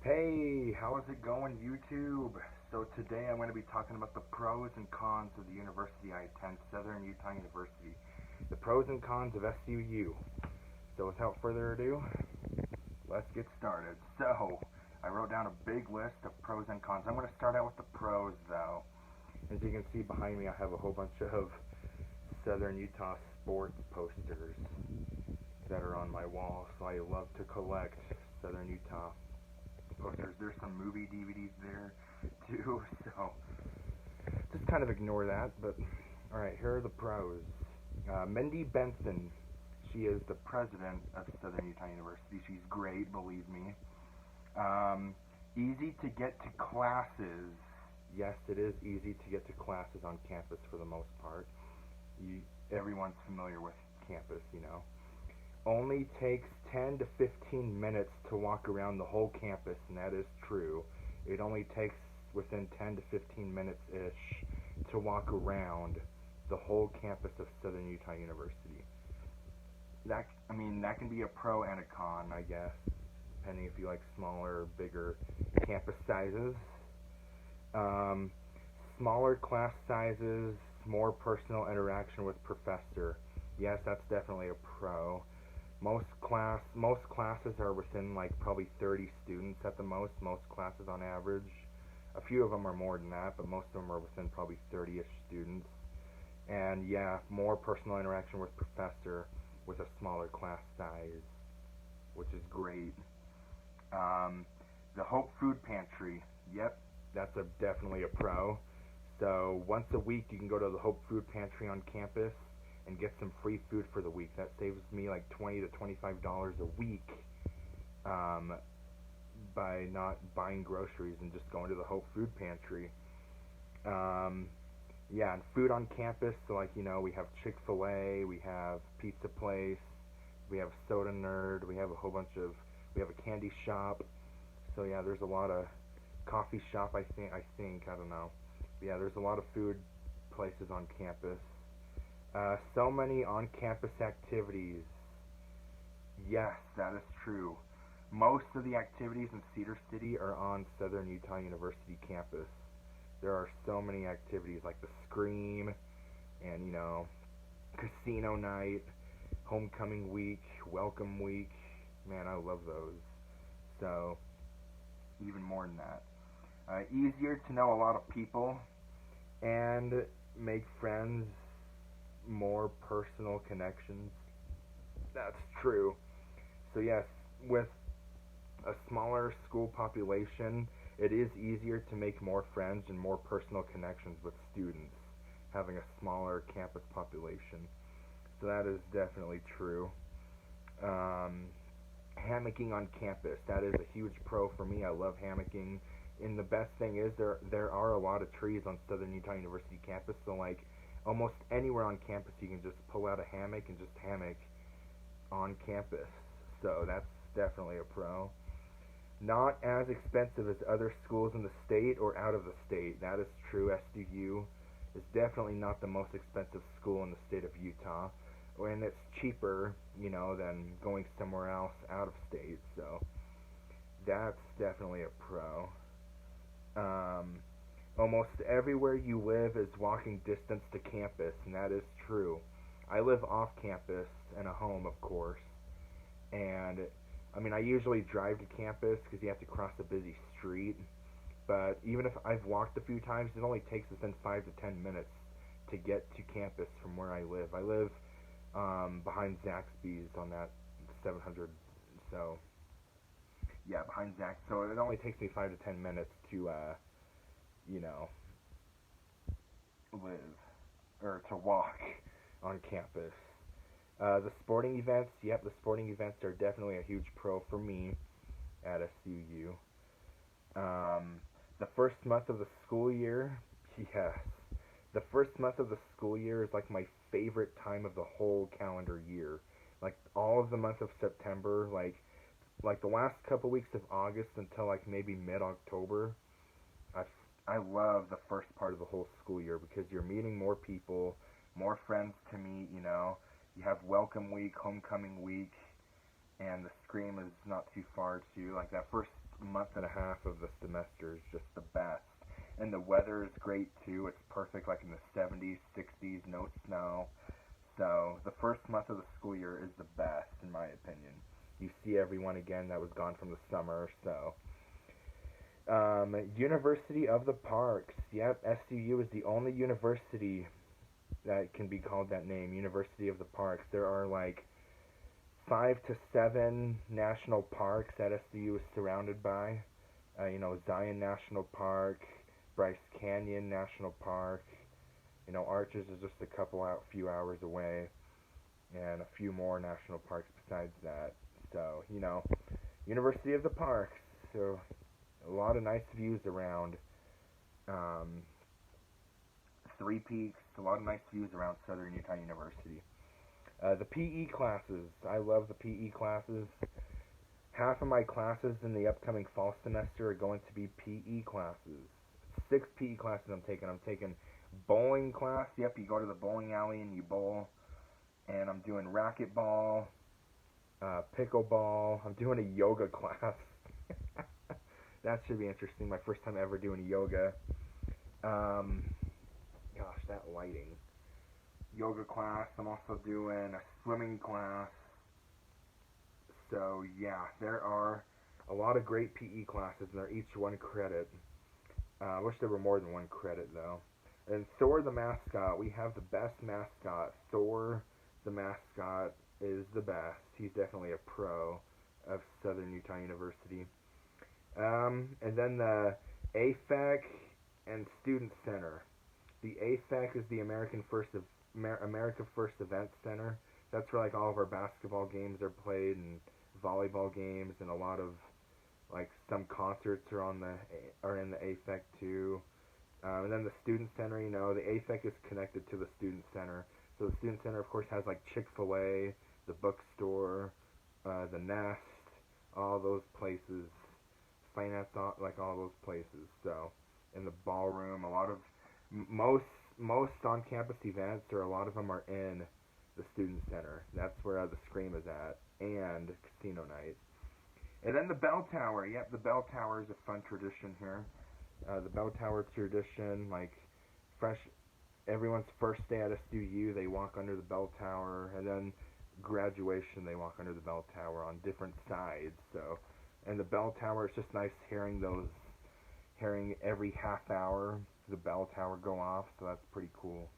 Hey, how's it going, YouTube? So today I'm going to be talking about the pros and cons of the university I attend, Southern Utah University. The pros and cons of SUU. So without further ado, let's get started. So, I wrote down a big list of pros and cons. I'm going to start out with the pros, though. As you can see behind me, I have a whole bunch of Southern Utah sports posters that are on my wall. So I love to collect Southern Utah posters. There's some movie DVDs there too, so just kind of ignore that. But alright, here are the pros. Mindy Benson, she is the president of Southern Utah University. She's great, believe me. Easy to get to classes. Yes, it is easy to get to classes on campus for the most part. Everyone's familiar with campus, you know. Only takes 10 to 15 minutes to walk around the whole campus, and that is true. It only takes within 10 to 15 minutes-ish to walk around the whole campus of Southern Utah University. That can be a pro and a con, I guess, depending if you like smaller or bigger campus sizes. Smaller class sizes, more personal interaction with professor. Yes, that's definitely a pro. Most classes are within like probably 30 students at the most. Most classes on average. A few of them are more than that, but most of them are within probably 30ish students. And yeah, more personal interaction with professor with a smaller class size, which is great. The Hope Food Pantry. Yep, that's definitely a pro. So once a week you can go to the Hope Food Pantry on campus and get some free food for the week. That saves me like $20 to $25 a week by not buying groceries and just going to the Hope Food Pantry. Yeah, and food on campus, so like, you know, we have Chick-fil-A, we have Pizza Place, we have Soda Nerd, we have we have a candy shop. So yeah, there's a lot of coffee shop, I think, I don't know. But yeah, there's a lot of food places on campus. So many on-campus activities. Yes, that is true. Most of the activities in Cedar City are on Southern Utah University campus. There are so many activities like the Scream and, you know, Casino Night, Homecoming Week, Welcome Week. Man, I love those. So, even more than that. Easier to know a lot of people and make friends, more personal connections. That's true. So yes, with a smaller school population, it is easier to make more friends and more personal connections with students, having a smaller campus population. So that is definitely true. Hammocking on campus, that is a huge pro for me. I love hammocking. And the best thing is there are a lot of trees on Southern Utah University campus, so like almost anywhere on campus you can just pull out a hammock and just hammock on campus. So that's definitely a pro. Not as expensive as other schools in the state or out of the state. That is true. SUU is definitely not the most expensive school in the state of Utah. And it's cheaper, you know, than going somewhere else out of state. So that's definitely a pro. Almost everywhere you live is walking distance to campus, and that is true. I live off campus in a home, of course, and I usually drive to campus because you have to cross a busy street. But even if I've walked a few times, it only takes within 5 to 10 minutes to get to campus from where I live. I live behind Zaxby's on that 700. So yeah, behind Zax. So it only takes me 5 to 10 minutes to you know, live or to walk on campus. The sporting events, yep, the sporting events are definitely a huge pro for me at SUU. The first month of the school year, yes, the first month of the school year is like my favorite time of the whole calendar year. Like all of the month of September, like the last couple weeks of August until like maybe mid-October, I I love the first part of the whole school year because you're meeting more people, more friends to meet, you know. You have welcome week, homecoming week, and the Scream is not too far too. Like that first month and a half of the semester is just the best. And the weather is great too. It's perfect, like in the 70s, 60s, no snow. So the first month of the school year is the best, in my opinion. You see everyone again that was gone from the summer. So, University of the Parks. Yep, SUU is the only university that can be called that name. University of the Parks. There are like 5 to 7 national parks that SUU is surrounded by. Zion National Park, Bryce Canyon National Park. Arches is just few hours away, and a few more national parks besides that. So, University of the Parks. So, a lot of nice views around um, Three Peaks. A lot of nice views around Southern Utah University. The PE classes. I love the PE classes. Half of my classes in the upcoming fall semester are going to be PE classes. 6 PE classes I'm taking. I'm taking bowling class. Yep, you go to the bowling alley and you bowl. And I'm doing racquetball, pickleball. I'm doing a yoga class. That should be interesting. My first time ever doing yoga. Gosh, that lighting. Yoga class. I'm also doing a swimming class. So, yeah, there are a lot of great PE classes, and they're each 1 credit. I wish there were more than 1 credit, though. And Thor the mascot. We have the best mascot. Thor the mascot is the best. He's definitely a pro of Southern Utah University. And then the AFEC and Student Center. The AFEC is the America First Event Center. That's where like all of our basketball games are played, and volleyball games, and a lot of like some concerts are in the AFEC too. And then the Student Center, the AFEC is connected to the Student Center. So the Student Center, of course, has like Chick-fil-A, the bookstore, the Nest, all those places, finance, like all those places. So, in the ballroom, a lot of most on-campus events, or a lot of them are in the Student Center. That's where the Scream is at, and Casino Night. And then the Bell Tower. Yep, the Bell Tower is a fun tradition here. The Bell Tower tradition, like everyone's first day at SUU, they walk under the Bell Tower, and then graduation, they walk under the Bell Tower on different sides. So, and the Bell Tower, it's just nice hearing every half hour the Bell Tower go off. So that's pretty cool.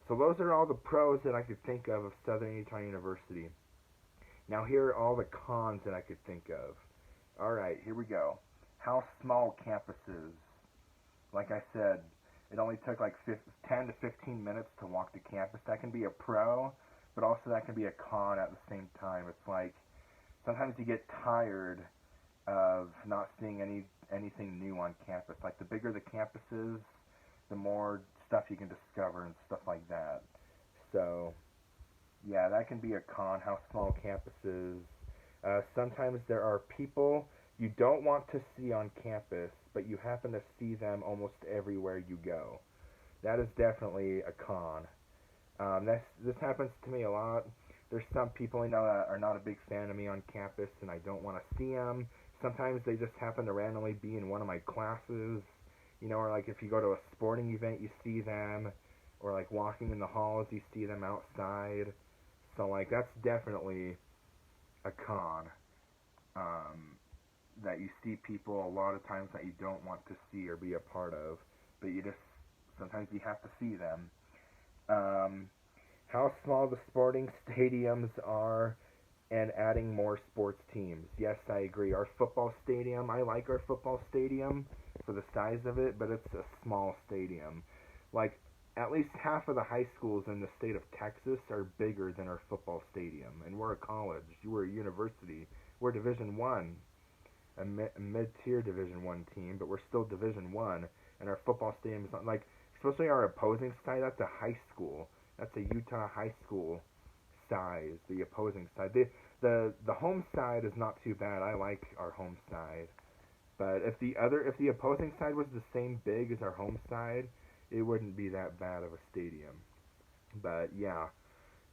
So those are all the pros that I could think of Southern Utah University. Now here are all the cons that I could think of. Alright, here we go. How small campus is. Like I said, it only took like 10 to 15 minutes to walk to campus. That can be a pro, but also that can be a con at the same time. It's like sometimes you get tired of not seeing anything new on campus. Like the bigger the campus is, the more stuff you can discover and stuff like that. So, yeah, that can be a con, how small campus is. Sometimes there are people you don't want to see on campus, but you happen to see them almost everywhere you go. That is definitely a con. This happens to me a lot. There's some people I know that are not a big fan of me on campus, and I don't want to see them. Sometimes they just happen to randomly be in one of my classes, or like if you go to a sporting event, you see them, or like walking in the halls, you see them outside. So like that's definitely a con. That you see people a lot of times that you don't want to see or be a part of, but sometimes you have to see them. How small the sporting stadiums are, and adding more sports teams. Yes, I agree. Our football stadium, I like our football stadium for the size of it, but it's a small stadium. Like, at least half of the high schools in the state of Texas are bigger than our football stadium, and we're a college. We're a university. We're Division I. A mid-tier Division I team, but we're still Division I, and our football stadium is not like, especially our opposing side, that's a high school. That's a Utah high school size, the opposing side. The home side is not too bad. I like our home side. But if the opposing side was the same big as our home side, it wouldn't be that bad of a stadium. But yeah.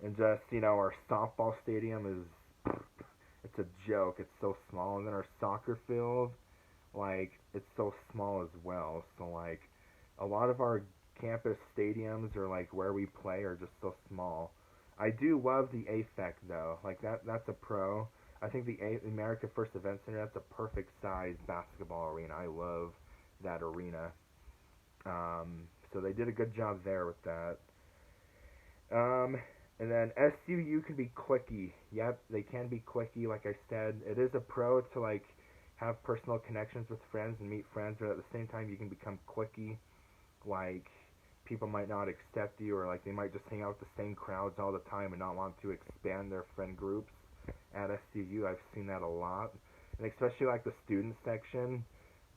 And just, our softball stadium is, it's a joke. It's so small. And then our soccer field, like it's so small as well. So like a lot of our campus stadiums or like where we play are just so small. I do love the AFEC though. Like that's a pro. I think the America First Event Center, that's a perfect size basketball arena. I love that arena. So they did a good job there with that. Um, and then SUU can be clicky. Yep, they can be clicky. Like I said, it is a pro to like have personal connections with friends and meet friends, but at the same time, you can become clicky. Like people might not accept you, or like they might just hang out with the same crowds all the time and not want to expand their friend groups. At SUU, I've seen that a lot, and especially like the student section.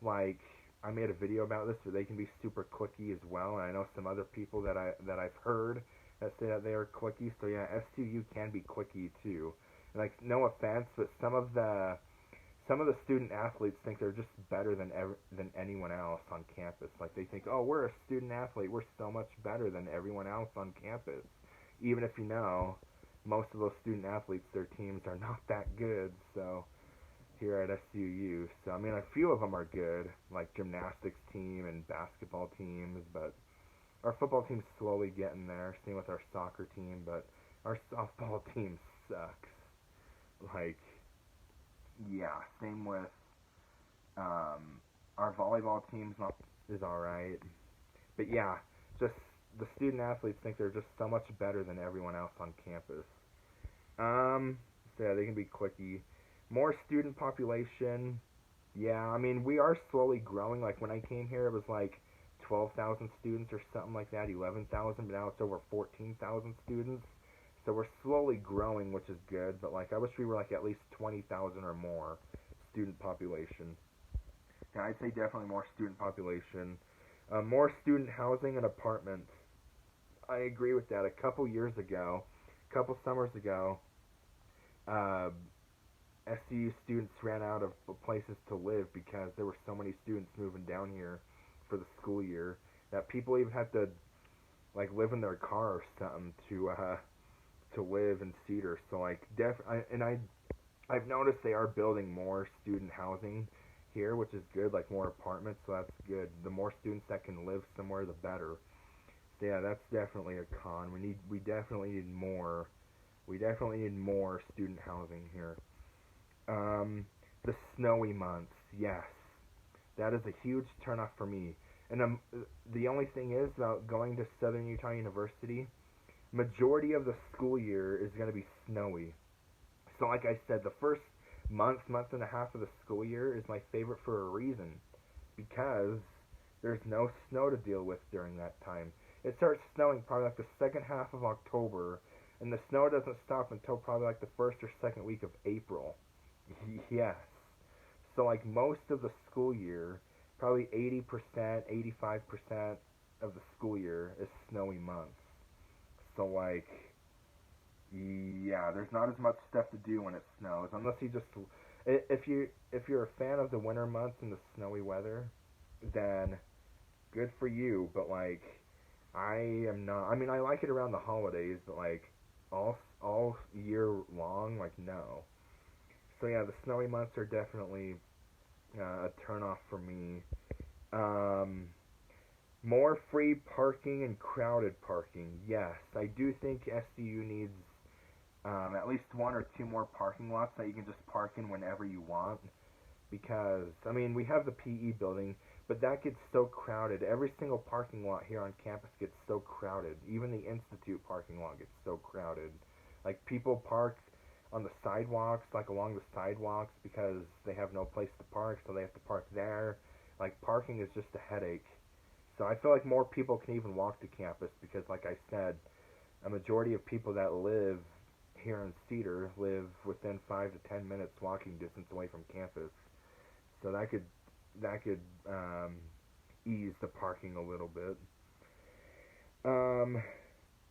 Like I made a video about this, but they can be super clicky as well. And I know some other people that I've heard that say that they are clicky. So yeah, SUU can be clicky too. And like no offense, but some of the student athletes think they're just better than anyone else on campus. Like they think, oh, we're a student athlete, we're so much better than everyone else on campus. Even if you know, most of those student athletes, their teams are not that good. So here at SUU, so I mean, a few of them are good, like gymnastics team and basketball teams, but our football team's slowly getting there. Same with our soccer team, but our softball team sucks. Like, yeah, same with um, our volleyball team's not is all right, but yeah, just the student athletes think they're just so much better than everyone else on campus. Um, so yeah, they can be clicky. More student population. Yeah, I mean we are slowly growing. Like when I came here, it was like 12,000 students or something like that, 11,000, but now it's over 14,000 students. So we're slowly growing, which is good. But like I wish we were like at least 20,000 or more student population. Yeah, I'd say definitely more student population. More student housing and apartments. I agree with that. A couple years ago, a couple summers ago, uh, SCU students ran out of places to live because there were so many students moving down here for the school year that people even had to like live in their car or something to live in Cedar. So like I've noticed they are building more student housing here, which is good, like more apartments, so that's good. The more students that can live somewhere, the better. So yeah, that's definitely a con. We definitely need more student housing here. Um, the snowy months, yes, that is a huge turnoff for me. And the only thing is about going to Southern Utah University, majority of the school year is going to be snowy. So like I said, the first month and a half of the school year is my favorite for a reason, because there's no snow to deal with during that time. It starts snowing probably like the second half of October, and the snow doesn't stop until probably like the first or second week of April. Yes. So like most of the school year, probably 80%, 85% of the school year is snowy months. So like yeah, there's not as much stuff to do when it snows unless you just if you're a fan of the winter months and the snowy weather, then good for you, but like I am not. I mean, I like it around the holidays, but like all year long, like no. So yeah, the snowy months are definitely a turn off for me. Um, More free parking and crowded parking. Yes, I do think SCU needs at least one or two more parking lots that you can just park in whenever you want. Because I mean, we have the PE building, but that gets so crowded. Every single parking lot here on campus gets so crowded. Even the institute parking lot gets so crowded. Like people park on the sidewalks, like along the sidewalks, because they have no place to park, so they have to park there. Like parking is just a headache. So I feel like more people can even walk to campus because, like I said, a majority of people that live here in Cedar live within 5 to 10 minutes walking distance away from campus. So that could ease the parking a little bit. Um,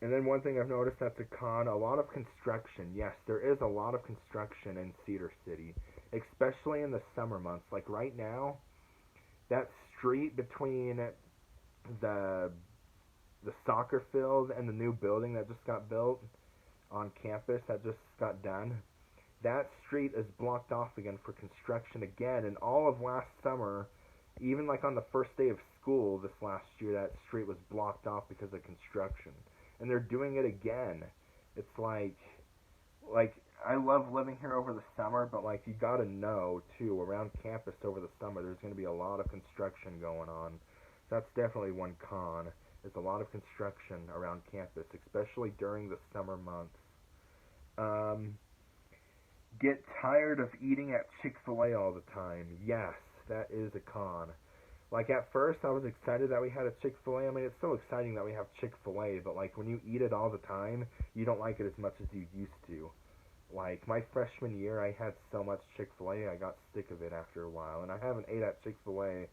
and then one thing I've noticed that's a con, a lot of construction. Yes, there is a lot of construction in Cedar City, especially in the summer months. Like right now, that street between the the soccer field and the new building that just got built on campus that just got done. that street is blocked off again for construction again. And all of last summer, even like on the first day of school this last year, that street was blocked off because of construction. And they're doing it again. It's like I love living here over the summer, but like you gotta know too, around campus over the summer, there's gonna be a lot of construction going on. So that's definitely one con. There's a lot of construction around campus, especially during the summer months. Um, get tired of eating at Chick-fil-A all the time. Yes, that is a con. Like at first, I was excited that we had a Chick-fil-A. I mean, it's so exciting that we have Chick-fil-A, but like when you eat it all the time, you don't like it as much as you used to. Like my freshman year, I had so much Chick-fil-A, I got sick of it after a while, and I haven't ate at Chick-fil-A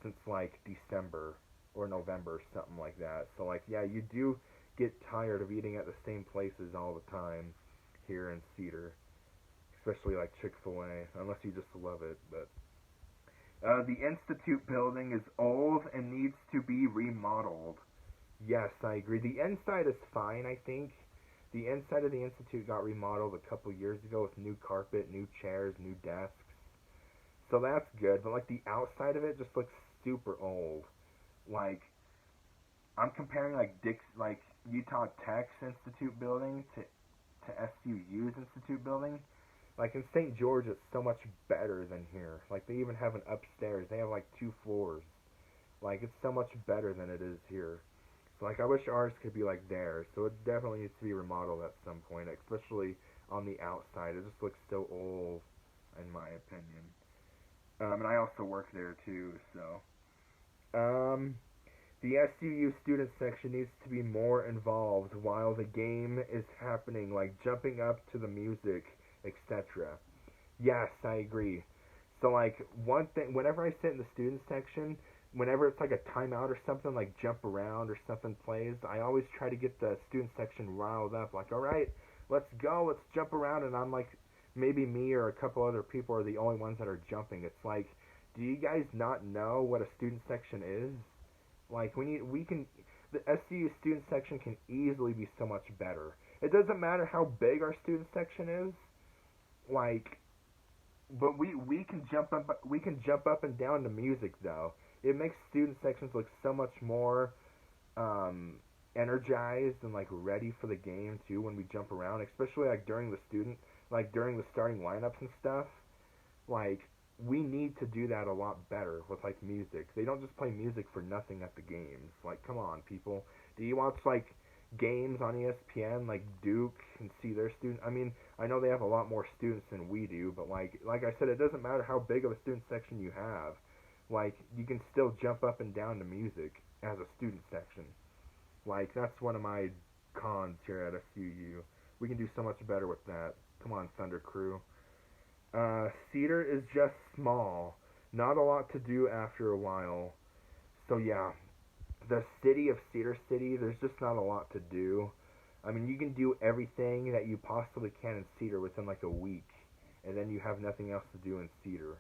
since like December or November, something like that. So like, yeah, you do get tired of eating at the same places all the time here in Cedar, especially like Chick-fil-A, unless you just love it. But the Institute building is old and needs to be remodeled. Yes, I agree. The inside is fine, I think. The inside of the Institute got remodeled a couple years ago with new carpet, new chairs, new desks. So that's good, but like the outside of it just looks super old. Like I'm comparing like Utah Tech's Institute building to SUU's Institute building. Like in St. George, it's so much better than here. Like they even have an upstairs. They have like 2 floors. Like it's so much better than it is here. So like I wish ours could be like theirs. So it definitely needs to be remodeled at some point, especially on the outside. It just looks so old, in my opinion. And I also work there too, so. The SUU student section needs to be more involved while the game is happening, like jumping up to the music, etc. Yes, I agree. So like one thing, whenever I sit in the student section, whenever it's like a timeout or something, like jump around or something plays, I always try to get the student section riled up. Like, all right, let's go, let's jump around, and I'm like, maybe me or a couple other people are the only ones that are jumping. It's like, do you guys not know what a student section is? Like we can the SCU student section can easily be so much better. It doesn't matter how big our student section is, like, but we can jump up and down to music though. It makes student sections look so much more um, energized and like ready for the game too when we jump around, especially like during the starting lineups and stuff. Like we need to do that a lot better with like music. They don't just play music for nothing at the games. Like, come on, people. Do you watch like games on ESPN like Duke and see their students? I mean, I know they have a lot more students than we do, but like I said, it doesn't matter how big of a student section you have. Like, you can still jump up and down to music as a student section. Like, that's one of my cons here at SUU. We can do so much better with that. Come on, Thunder Crew. Cedar is just small. Not a lot to do after a while. So yeah, the city of Cedar City, there's just not a lot to do. I mean, you can do everything that you possibly can in Cedar within like a week, and then you have nothing else to do in Cedar.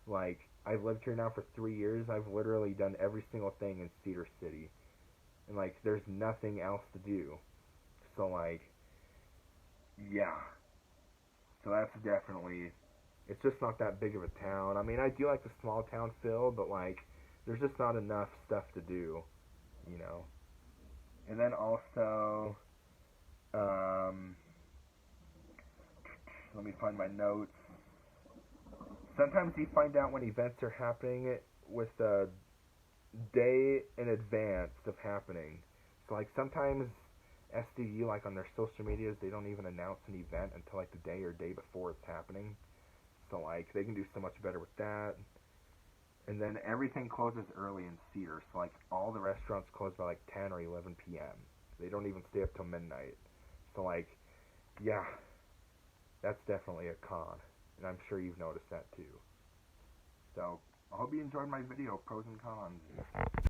Like, I've lived here now for 3 years. I've literally done every single thing in Cedar City. And like, there's nothing else to do. So like, yeah. So that's definitely, it's just not that big of a town. I mean, I do like the small town feel, but like, there's just not enough stuff to do, you know. And then also, um, let me find my notes. Sometimes you find out when events are happening with a day in advance of happening. So like sometimes SDU, like on their social medias, they don't even announce an event until like the day or day before it's happening. So like they can do so much better with that. And then everything closes early in Cedar, so like all the restaurants close by like 10 or 11 p.m. They don't even stay up till midnight. So like, yeah, that's definitely a con, and I'm sure you've noticed that too. So I hope you enjoyed my video, pros and cons.